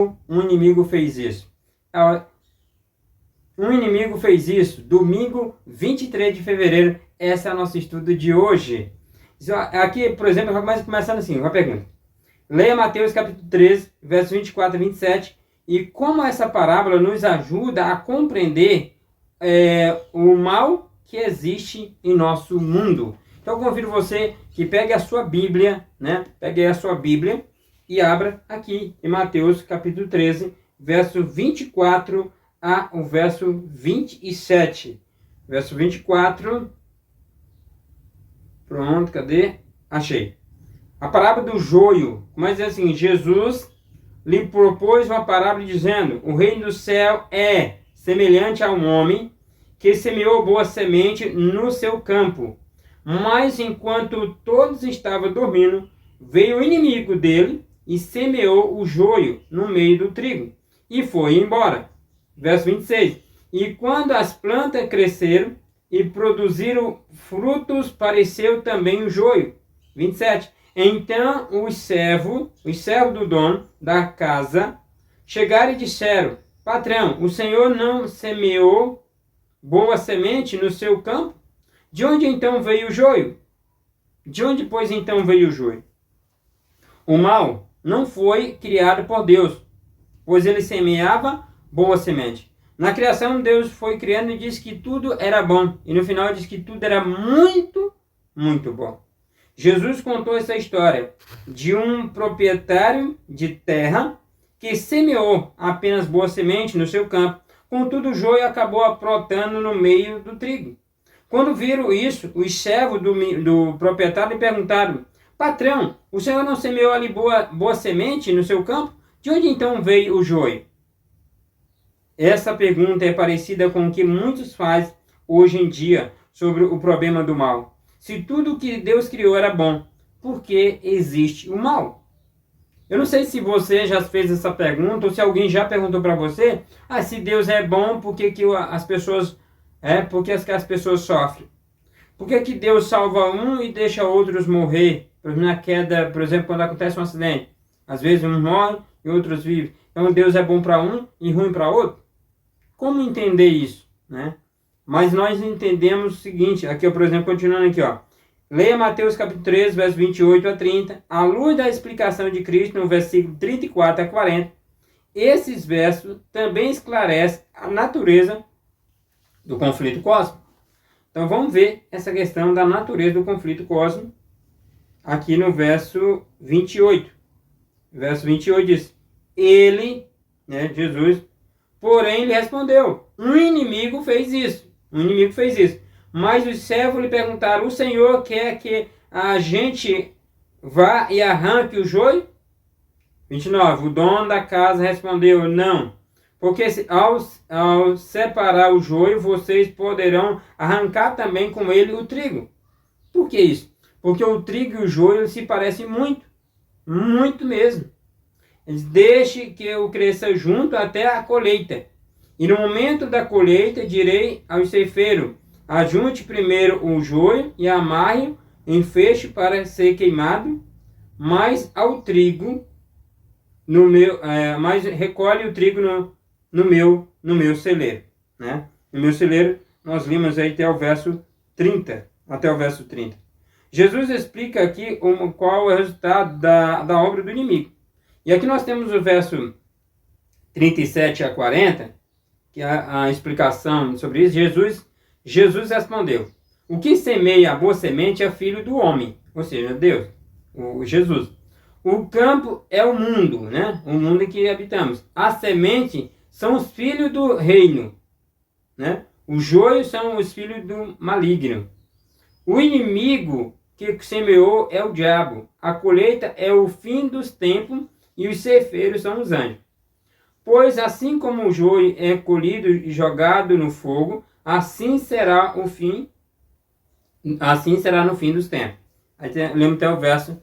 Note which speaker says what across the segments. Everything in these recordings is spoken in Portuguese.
Speaker 1: Um inimigo fez isso. Um inimigo fez isso. Domingo, 23 de fevereiro. Esse é o nosso estudo de hoje. Aqui, por exemplo, vai começando assim, uma pergunta. Leia Mateus capítulo 13, versos 24 a 27. E como essa parábola nos ajuda a compreender o mal que existe em nosso mundo. Então eu convido você que pegue a sua Bíblia, né? Pegue a sua Bíblia e abra aqui em Mateus capítulo 13, verso 24 a o verso 27. Verso 24. Pronto, cadê? Achei. A parábola do joio. Mas é assim, Jesus lhe propôs uma parábola dizendo: o reino do céu é semelhante a um homem que semeou boa semente no seu campo. Mas enquanto todos estavam dormindo, veio o inimigo dele e semeou o joio no meio do trigo e foi embora. Verso 26. E quando as plantas cresceram e produziram frutos, pareceu também o joio. 27. Então os servos do dono da casa chegaram e disseram: patrão, o senhor não semeou boa semente no seu campo? De onde então veio o joio? De onde, pois, então veio o joio? O mal não foi criado por Deus, pois ele semeava boa semente. Na criação, Deus foi criando e disse que tudo era bom. E no final disse que tudo era muito, muito bom. Jesus contou essa história de um proprietário de terra que semeou apenas boa semente no seu campo. Contudo, o joio acabou brotando no meio do trigo. Quando viram isso, os servos do proprietário lhe perguntaram: patrão, o senhor não semeou ali boa semente no seu campo? De onde então veio o joio? Essa pergunta é parecida com o que muitos fazem hoje em dia sobre o problema do mal. Se tudo que Deus criou era bom, por que existe o mal? Eu não sei se você já fez essa pergunta ou se alguém já perguntou para você: se Deus é bom, por que as pessoas sofrem? Por que Deus salva um e deixa outros morrer? Na queda, por exemplo, quando acontece um acidente. Às vezes uns morrem e outros vivem. Então Deus é bom para um e ruim para outro? Como entender isso, né? Mas nós entendemos o seguinte, aqui, por exemplo, continuando aqui, ó. Leia Mateus capítulo 13, versos 28 a 30. À luz da explicação de Cristo, no versículo 34 a 40, esses versos também esclarecem a natureza do conflito cósmico. Então vamos ver essa questão da natureza do conflito cósmico aqui no verso 28. Verso 28 diz: ele, né, Jesus, porém lhe respondeu: um inimigo fez isso. Um inimigo fez isso. Mas os servos lhe perguntaram: o Senhor quer que a gente vá e arranque o joio? 29. O dono da casa respondeu: não. Porque ao separar o joio, vocês poderão arrancar também com ele o trigo. Por que isso? Porque o trigo e o joio se parecem muito. Muito mesmo. Deixe que eu cresça junto até a colheita. E no momento da colheita, direi aos ceifeiros: ajunte primeiro o joio e amarre em feixe para ser queimado, mas ao trigo mas recolhe o trigo no meu celeiro, né? No meu celeiro, nós limos aí até o verso 30, Jesus explica aqui qual é o resultado da obra do inimigo. E aqui nós temos o verso 37 a 40, que é a explicação sobre isso. Jesus respondeu: o que semeia a boa semente é filho do homem, ou seja, Deus, o Jesus. O campo é o mundo, né? O mundo em que habitamos. A semente são os filhos do reino, né? Os joios são os filhos do maligno. O inimigo que semeou é o diabo. A colheita é o fim dos tempos e os ceifeiros são os anjos. Pois assim como o joio é colhido e jogado no fogo, assim será no fim dos tempos. Aí lembra até o verso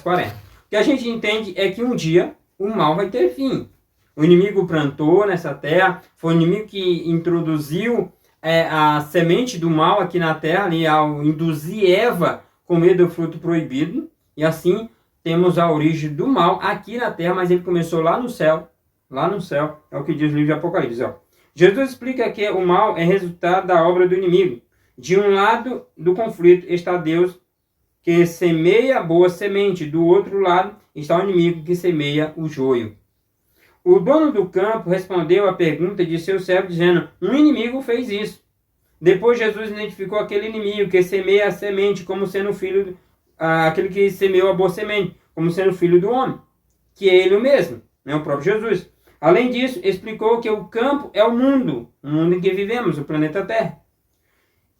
Speaker 1: 40. O que a gente entende é que um dia o mal vai ter fim. O inimigo plantou nessa terra, foi o inimigo que introduziu a semente do mal aqui na terra, ali, ao induzir Eva a comer do fruto proibido, e assim temos a origem do mal aqui na terra, mas ele começou lá no céu, lá no céu. É o que diz o livro de Apocalipse. Ó. Jesus explica que o mal é resultado da obra do inimigo. De um lado do conflito está Deus, que semeia a boa semente. Do outro lado está o inimigo, que semeia o joio. O dono do campo respondeu à pergunta de seu servo, dizendo: um inimigo fez isso. Depois Jesus identificou aquele inimigo que semeia a semente como sendo filho, aquele que semeou a boa semente, como sendo filho do homem, que é ele mesmo, né, o próprio Jesus. Além disso, explicou que o campo é o mundo em que vivemos, o planeta Terra.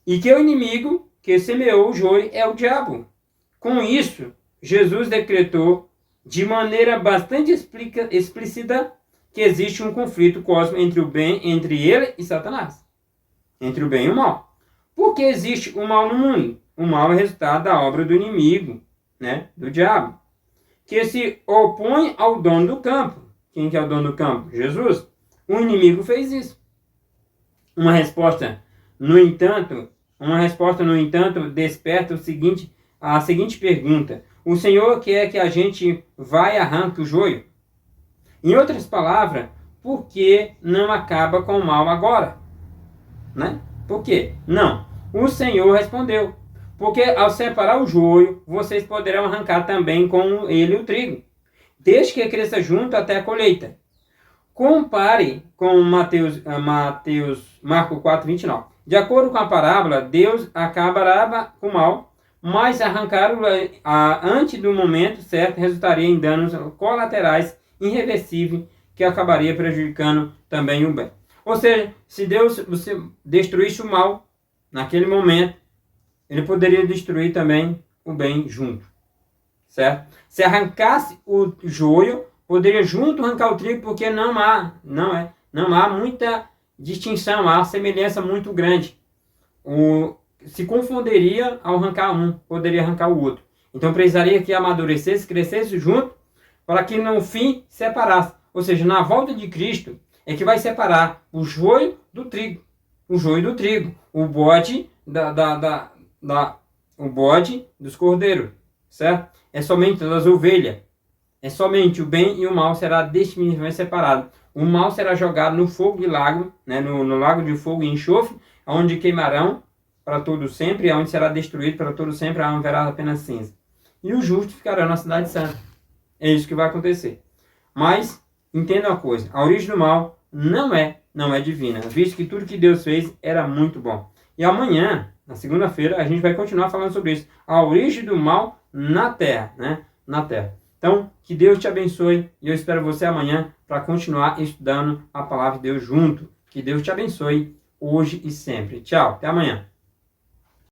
Speaker 1: E que o inimigo que semeou o joio é o diabo. Com isso, Jesus decretou de maneira bastante explícita que existe um conflito cósmico entre o bem, entre ele e Satanás. Entre o bem e o mal. Por que existe o mal no mundo? O mal é resultado da obra do inimigo, né, do diabo, que se opõe ao dono do campo. Quem que é o dono do campo? Jesus. O inimigo fez isso. Uma resposta, no entanto, desperta a seguinte pergunta: o Senhor quer que a gente vá e arranque o joio? Em outras palavras, por que não acaba com o mal agora? Né? Por quê? Não. O Senhor respondeu: porque ao separar o joio, vocês poderão arrancar também com ele o trigo, desde que cresça junto até a colheita. Compare com Marcos 4, 29. De acordo com a parábola, Deus acabará com o mal, mas arrancá-lo antes do momento certo resultaria em danos colaterais irreversíveis que acabaria prejudicando também o bem. Ou seja, se Deus destruísse o mal naquele momento, ele poderia destruir também o bem junto. Certo? Se arrancasse o joio, poderia junto arrancar o trigo, porque não há muita distinção, há semelhança muito grande. Se confundiria ao arrancar um, poderia arrancar o outro. Então precisaria que amadurecesse, crescesse junto, para que no fim separasse. Ou seja, na volta de Cristo é que vai separar o joio do trigo. O joio do trigo. O bode o bode dos cordeiros. Certo? É somente das ovelhas. É somente o bem e o mal será definitivamente separado. O mal será jogado no fogo de lago, né, no lago de fogo e enxofre, onde queimarão para todo sempre, onde será destruído para todo sempre, onde haverá apenas cinza. E os justos ficarão na cidade santa. É isso que vai acontecer. Mas, entenda uma coisa, a origem do mal não é divina, visto que tudo que Deus fez era muito bom. E amanhã, na segunda-feira, a gente vai continuar falando sobre isso. A origem do mal na Terra, né? Na Terra. Então, que Deus te abençoe e eu espero você amanhã para continuar estudando a palavra de Deus junto. Que Deus te abençoe hoje e sempre. Tchau, até amanhã.